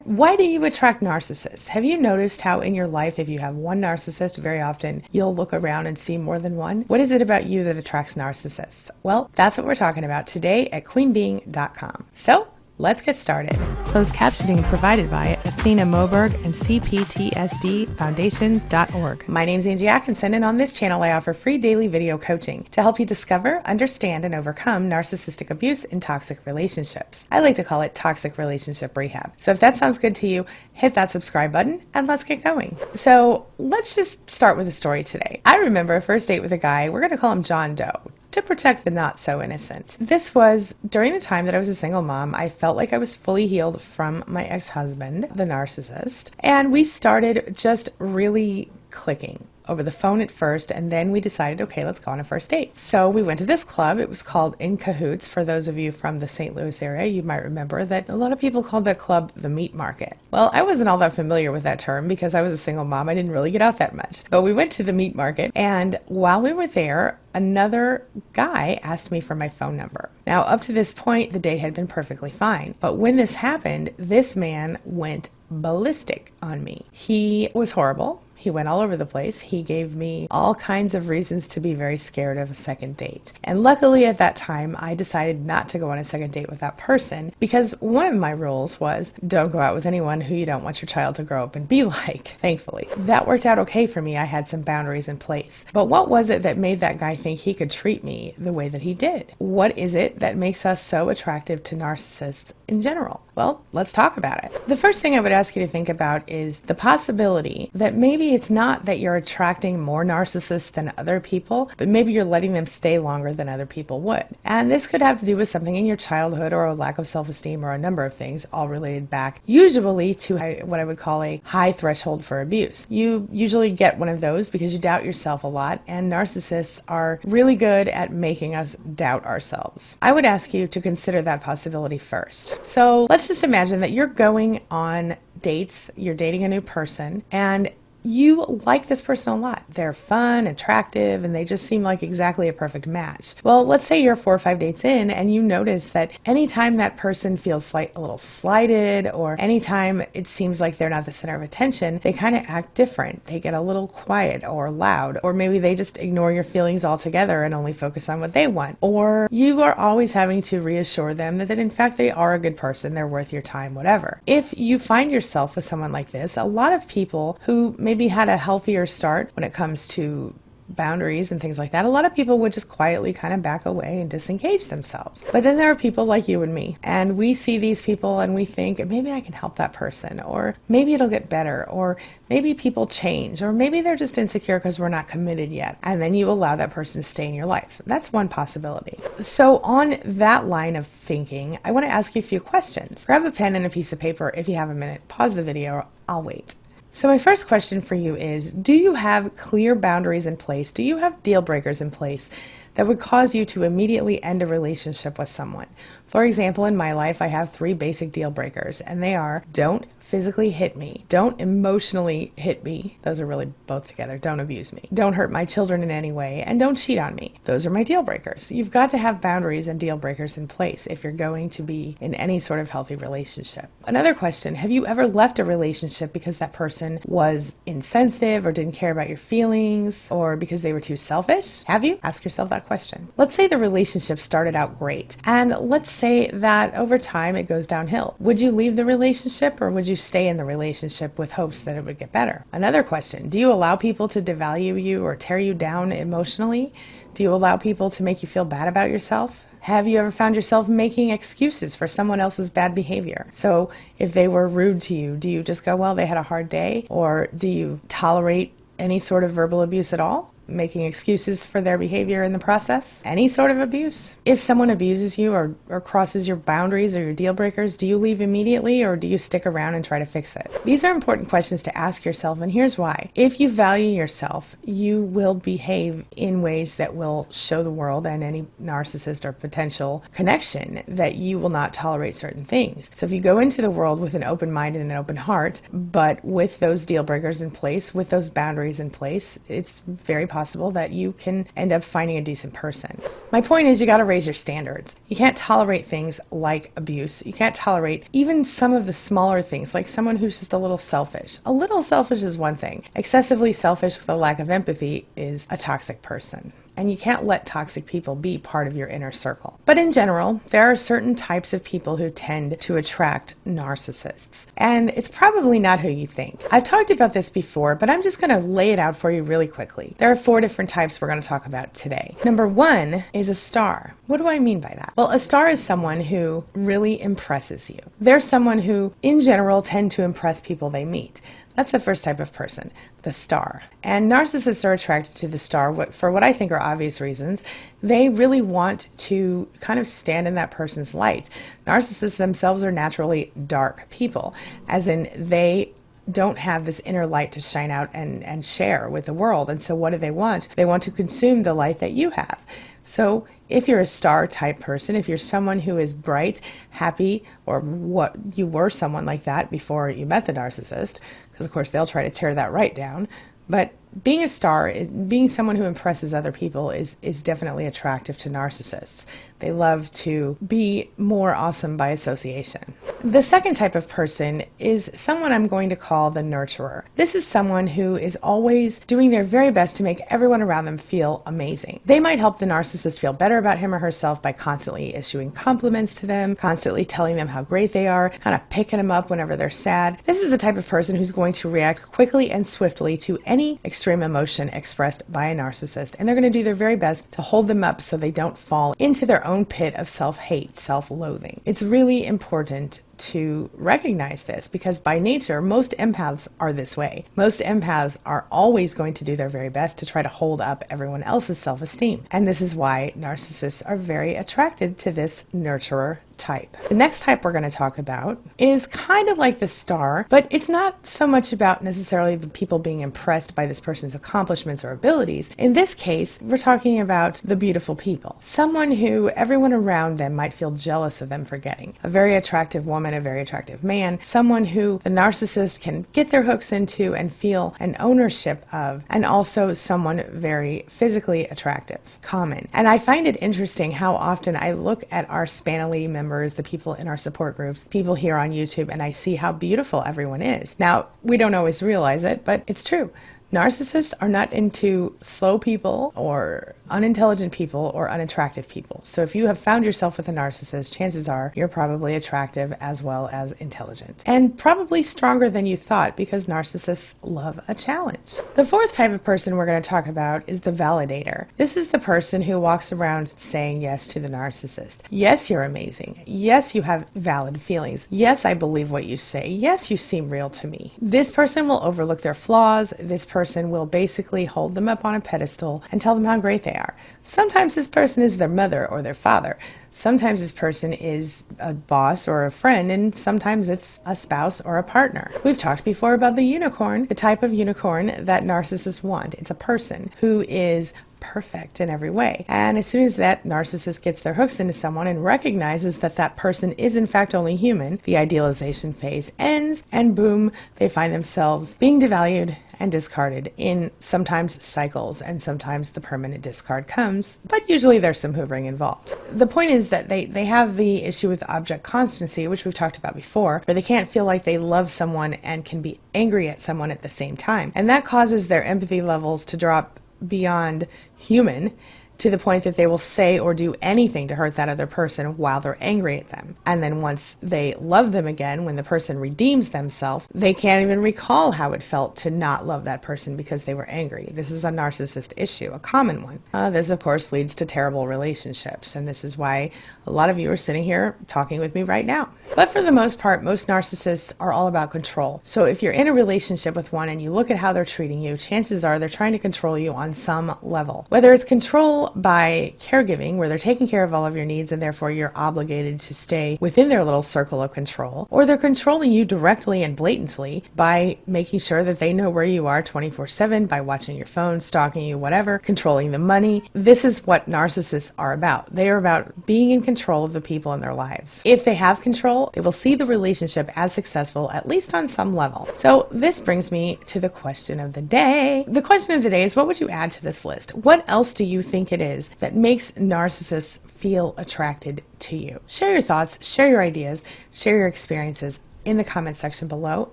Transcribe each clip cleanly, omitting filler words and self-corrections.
Why do you attract narcissists? Have you noticed how in your life, if you have one narcissist, very often you'll look around and see more than one? What is it about you that attracts narcissists? Well, that's what we're talking about today at queenbeing.com. So let's get started. Closed captioning provided by Athena Moberg and cptsdfoundation.org. My name is Angie Atkinson, and on this channel I offer free daily video coaching to help you discover, understand, and overcome narcissistic abuse in toxic relationships. I like to call it toxic relationship rehab. So if that sounds good to you, hit that subscribe button and let's get going. So let's just start with a story today. I remember a first date with a guy, we're going to call him John Doe, to protect the not so innocent. This was during the time that I was a single mom. I felt like I was fully healed from my ex-husband, the narcissist, and we started just really clicking over the phone at first, and then we decided, okay, let's go on a first date. So we went to this club. It was called In Cahoots. For those of you from the St. Louis area, you might remember that a lot of people called that club the meat market. Well, I wasn't all that familiar with that term because I was a single mom. I didn't really get out that much. But we went to the meat market, and while we were there, another guy asked me for my phone number. Now, up to this point, the date had been perfectly fine. But when this happened, this man went ballistic on me. He was horrible. He went all over the place. He gave me all kinds of reasons to be very scared of a second date. And luckily at that time, I decided not to go on a second date with that person because one of my rules was don't go out with anyone who you don't want your child to grow up and be like, thankfully. That worked out okay for me. I had some boundaries in place. But what was it that made that guy think he could treat me the way that he did? What is it that makes us so attractive to narcissists in general? Well, let's talk about it. The first thing I would ask you to think about is the possibility that maybe it's not that you're attracting more narcissists than other people, but maybe you're letting them stay longer than other people would. And this could have to do with something in your childhood or a lack of self-esteem or a number of things, all related back usually to what I would call a high threshold for abuse. You usually get one of those because you doubt yourself a lot, and narcissists are really good at making us doubt ourselves. I would ask you to consider that possibility first. So let's just imagine that you're going on dates, you're dating a new person, and you like this person a lot. They're fun, attractive, and they just seem like exactly a perfect match. Well, let's say you're 4 or 5 dates in and you notice that anytime that person feels a little slighted, or anytime it seems like they're not the center of attention, they kind of act different. They get a little quiet or loud, or maybe they just ignore your feelings altogether and only focus on what they want. Or you are always having to reassure them that in fact they are a good person, they're worth your time, whatever. If you find yourself with someone like this, a lot of people who maybe had a healthier start when it comes to boundaries and things like that, a lot of people would just quietly kind of back away and disengage themselves. But then there are people like you and me, and we see these people and we think, maybe I can help that person, or maybe it'll get better, or maybe people change, or maybe they're just insecure because we're not committed yet. And then you allow that person to stay in your life. That's one possibility. So on that line of thinking, I want to ask you a few questions. Grab a pen and a piece of paper if you have a minute. Pause the video. I'll wait. So my first question for you is, do you have clear boundaries in place? Do you have deal breakers in place that would cause you to immediately end a relationship with someone? For example, in my life, I have 3 basic deal breakers, and they are: don't physically hit me, don't emotionally hit me, those are really both together, don't abuse me, don't hurt my children in any way, and don't cheat on me. Those are my deal breakers. You've got to have boundaries and deal breakers in place if you're going to be in any sort of healthy relationship. Another question: have you ever left a relationship because that person was insensitive or didn't care about your feelings, or because they were too selfish? Have you? Ask yourself that question. Let's say the relationship started out great, and let's say that over time it goes downhill. Would you leave the relationship, or would you stay in the relationship with hopes that it would get better? Another question: do you allow people to devalue you or tear you down emotionally? Do you allow people to make you feel bad about yourself? Have you ever found yourself making excuses for someone else's bad behavior? So if they were rude to you, do you just go, well, they had a hard day? Or do you tolerate any sort of verbal abuse at all? making excuses for their behavior in the process. Any sort of abuse. If someone abuses you or crosses your boundaries or your deal breakers, do you leave immediately or do you stick around and try to fix it? These are important questions to ask yourself, and here's why. If you value yourself, you will behave in ways that will show the world and any narcissist or potential connection that you will not tolerate certain things. So if you go into the world with an open mind and an open heart, but with those deal breakers in place, with those boundaries in place, it's very possible possible that you can end up finding a decent person. My point is, you got to raise your standards. You can't tolerate things like abuse. You can't tolerate even some of the smaller things, like someone who's just a little selfish. A little selfish is one thing. Excessively selfish with a lack of empathy is a toxic person. And you can't let toxic people be part of your inner circle. But in general, there are certain types of people who tend to attract narcissists. And it's probably not who you think. I've talked about this before, but I'm just going to lay it out for you really quickly. There are 4 different types we're going to talk about today. Number 1 is a star. What do I mean by that? Well, a star is someone who really impresses you. They're someone who, in general, tend to impress people they meet. That's the first type of person, the star. And narcissists are attracted to the star for what I think are obvious reasons. They really want to kind of stand in that person's light. Narcissists themselves are naturally dark people, as in they don't have this inner light to shine out and share with the world. And so what do they want? They want to consume the light that you have. So if you're a star type person, if you're someone who is bright, happy, or what you were someone like that before you met the narcissist, because of course they'll try to tear that right down, but being a star, being someone who impresses other people is definitely attractive to narcissists. They love to be more awesome by association. The second type of person is someone I'm going to call the nurturer. This is someone who is always doing their very best to make everyone around them feel amazing. They might help the narcissist feel better about him or herself by constantly issuing compliments to them, constantly telling them how great they are, kind of picking them up whenever they're sad. This is the type of person who's going to react quickly and swiftly to any extreme emotion expressed by a narcissist, and they're going to do their very best to hold them up so they don't fall into their own pit of self-hate, self-loathing. It's really important to recognize this because by nature, most empaths are this way. Most empaths are always going to do their very best to try to hold up everyone else's self-esteem. And this is why narcissists are very attracted to this nurturer type. The next type we're going to talk about is kind of like the star, but it's not so much about necessarily the people being impressed by this person's accomplishments or abilities. In this case, we're talking about the beautiful people. Someone who everyone around them might feel jealous of them for getting. A very attractive woman, a very attractive man, someone who the narcissist can get their hooks into and feel an ownership of, and also someone very physically attractive, common. And I find it interesting how often I look at our Spanily members, the people in our support groups, people here on YouTube, and I see how beautiful everyone is. Now, we don't always realize it, but it's true. Narcissists are not into slow people or unintelligent people or unattractive people. So if you have found yourself with a narcissist, chances are you're probably attractive as well as intelligent. And probably stronger than you thought because narcissists love a challenge. The fourth type of person we're going to talk about is the validator. This is the person who walks around saying yes to the narcissist. Yes, you're amazing. Yes, you have valid feelings. Yes, I believe what you say. Yes, you seem real to me. This person will overlook their flaws. This person will basically hold them up on a pedestal and tell them how great they are. Sometimes this person is their mother or their father. Sometimes this person is a boss or a friend, and sometimes it's a spouse or a partner. We've talked before about the unicorn, the type of unicorn that narcissists want. It's a person who is perfect in every way. And as soon as that narcissist gets their hooks into someone and recognizes that that person is in fact only human, the idealization phase ends, and boom, they find themselves being devalued and discarded in sometimes cycles, and sometimes the permanent discard comes, but usually there's some hoovering involved. The point is that they have the issue with object constancy, which we've talked about before, where they can't feel like they love someone and can be angry at someone at the same time. And that causes their empathy levels to drop beyond human, to the point that they will say or do anything to hurt that other person while they're angry at them. And then once they love them again, when the person redeems themselves, they can't even recall how it felt to not love that person because they were angry. This is a narcissist issue, a common one. This, of course, leads to terrible relationships, and this is why a lot of you are sitting here talking with me right now. But for the most part, most narcissists are all about control. So if you're in a relationship with one and you look at how they're treating you, chances are they're trying to control you on some level. Whether it's control control by caregiving, where they're taking care of all of your needs and therefore you're obligated to stay within their little circle of control. Or they're controlling you directly and blatantly by making sure that they know where you are 24/7, by watching your phone, stalking you, whatever, controlling the money. This is what narcissists are about. They are about being in control of the people in their lives. If they have control, they will see the relationship as successful, at least on some level. So this brings me to the question of the day. The question of the day is, what would you add to this list? What else do you think it is that makes narcissists feel attracted to you? Share your thoughts, share your ideas, share your experiences in the comment section below,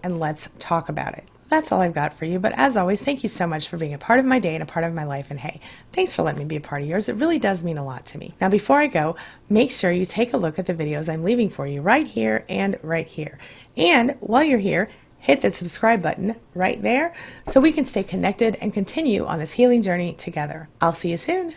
and let's talk about it. That's all I've got for you, but as always, thank you so much for being a part of my day and a part of my life, and hey, thanks for letting me be a part of yours. It really does mean a lot to me. Now, before I go, make sure you take a look at the videos I'm leaving for you right here and right here. And while you're here, hit the subscribe button right there so we can stay connected and continue on this healing journey together. I'll see you soon.